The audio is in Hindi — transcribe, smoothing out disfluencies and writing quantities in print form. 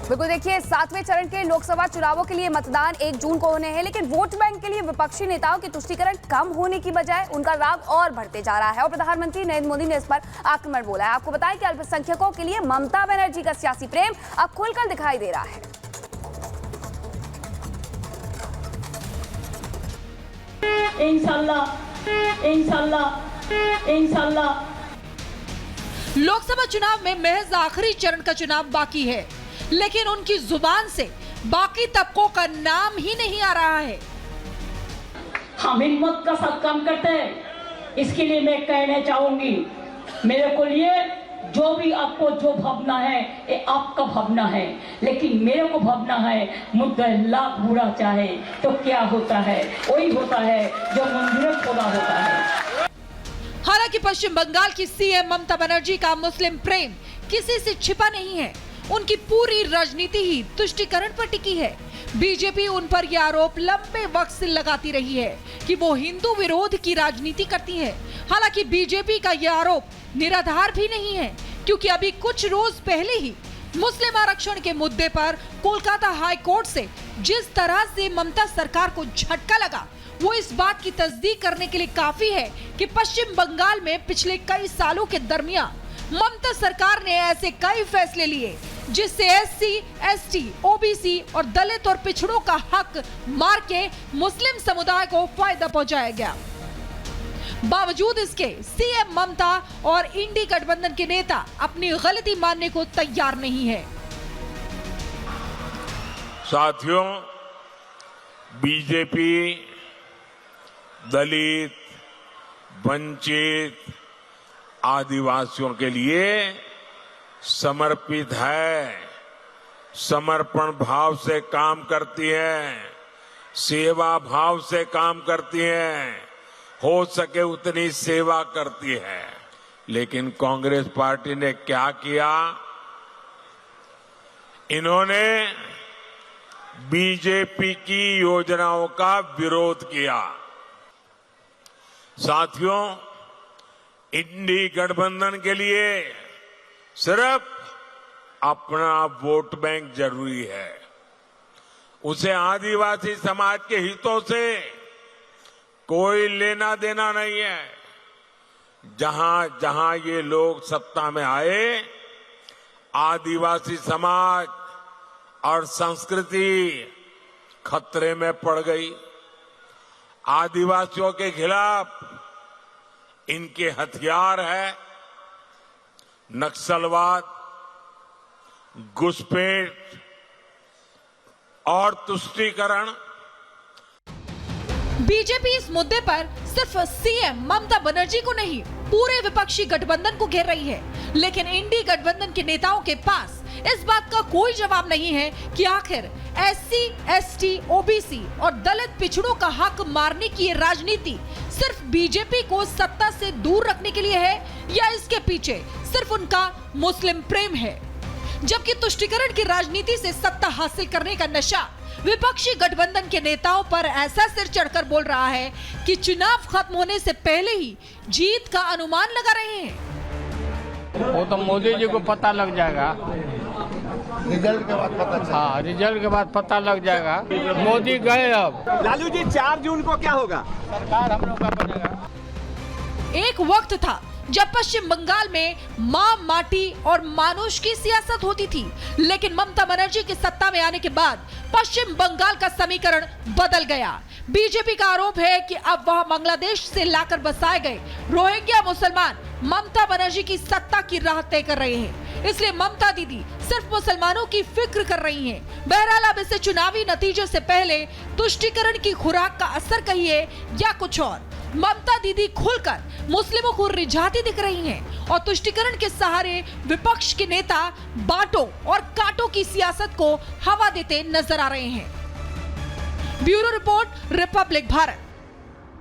बिल्कुल, देखिए 7वें चरण के लोकसभा चुनावों के लिए मतदान 1 जून को होने हैं, लेकिन वोट बैंक के लिए विपक्षी नेताओं की तुष्टीकरण कम होने की बजाय उनका राग और बढ़ते जा रहा है और प्रधानमंत्री नरेंद्र मोदी ने इस पर आक्रमण बोला है। आपको बताएं कि अल्पसंख्यकों के लिए ममता बनर्जी का सियासी प्रेम अब खुलकर दिखाई दे रहा है। इंशाल्लाह लोकसभा चुनाव में महज आखिरी चरण का चुनाव बाकी है, लेकिन उनकी जुबान से बाकी तबकों का नाम ही नहीं आ रहा है। हम हिम्मत का साथ काम करते हैं, इसके लिए मैं कहना चाहूंगी, मेरे को लिए जो भी आपको जो भावना है ये आपका भावना है, लेकिन मेरे को भावना है मुद्दा लाख बुरा चाहे तो क्या होता है, वही होता है जो मंदिर खोला होता है। हालांकि पश्चिम बंगाल की सीएम ममता बनर्जी का मुस्लिम प्रेम किसी से छिपा नहीं है। उनकी पूरी राजनीति ही तुष्टीकरण पर टिकी है। बीजेपी उन पर यह आरोप लंबे वक्त से लगाती रही है कि वो हिंदू विरोध की राजनीति करती है। हालांकि बीजेपी का यह आरोप निराधार भी नहीं है, क्योंकि अभी कुछ रोज पहले ही मुस्लिम आरक्षण के मुद्दे पर कोलकाता हाई कोर्ट से जिस तरह से ममता सरकार को झटका लगा, वो इस बात की तस्दीक करने के लिए काफी है कि पश्चिम बंगाल में पिछले कई सालों के दरमियान ममता सरकार ने ऐसे कई फैसले लिए जिससे एससी, एसटी, ओबीसी और दलित और पिछड़ों का हक मार के मुस्लिम समुदाय को फायदा पहुंचाया गया। बावजूद इसके सीएम ममता और इंडी गठबंधन के नेता अपनी गलती मानने को तैयार नहीं है। साथियों, बीजेपी दलित, वंचित, आदिवासियों के लिए समर्पित है, समर्पण भाव से काम करती है, सेवा भाव से काम करती है, हो सके उतनी सेवा करती है। लेकिन कांग्रेस पार्टी ने क्या किया? इन्होंने बीजेपी की योजनाओं का विरोध किया। साथियों, इंडी गठबंधन के लिए सिर्फ अपना वोट बैंक जरूरी है, उसे आदिवासी समाज के हितों से कोई लेना देना नहीं है। जहां जहां ये लोग सत्ता में आए, आदिवासी समाज और संस्कृति खतरे में पड़ गई। आदिवासियों के खिलाफ इनके हथियार है नक्सलवाद, घुसपैठ और तुष्टीकरण। बीजेपी इस मुद्दे पर सिर्फ सीएम ममता बनर्जी को नहीं, पूरे विपक्षी गठबंधन को घेर रही है। लेकिन इंडी गठबंधन के नेताओं के पास इस बात का कोई जवाब नहीं है कि आखिर एससी, एसटी, ओबीसी और दलित पिछड़ों का हक मारने की ये राजनीति सिर्फ बीजेपी को सत्ता से दूर रखने के लिए है या इसके पीछे सिर्फ उनका मुस्लिम प्रेम है। जबकि तुष्टीकरण की राजनीति से सत्ता हासिल करने का नशा विपक्षी गठबंधन के नेताओं पर ऐसा सिर चढ़कर बोल रहा है कि चुनाव खत्म होने से पहले ही जीत का अनुमान लगा रहे हैं। वो तो मोदी जी को पता लग जाएगा, रिजल्ट के बाद पता चलेगा। हाँ, रिजल्ट के बाद पता लग जाएगा। मोदी गए अब। लालू जी 4 जून को क्या होगा? सरकार हम लोग का बनेगा। एक वक्त था जब पश्चिम बंगाल में मां, माटी और मानुष की सियासत होती थी, लेकिन ममता बनर्जी की सत्ता में आने के बाद पश्चिम बंगाल का समीकरण बदल गया। बीजेपी का आरोप है कि अब वह बांग्लादेश से लाकर बसाए गए रोहिंग्या मुसलमान ममता बनर्जी की सत्ता की राह तय कर रहे हैं। इसलिए ममता दीदी सिर्फ मुसलमानों की फिक्र कर रही हैं। बहरहाल अब इसे चुनावी नतीजों से पहले तुष्टीकरण की खुराक का असर कहिए या कुछ और, ममता दीदी खुलकर मुस्लिमों को रिझाती दिख रही हैं और तुष्टीकरण के सहारे विपक्ष के नेता बांटो और काटो की सियासत को हवा देते नजर आ रहे हैं। Bureau report, Republic Bharat.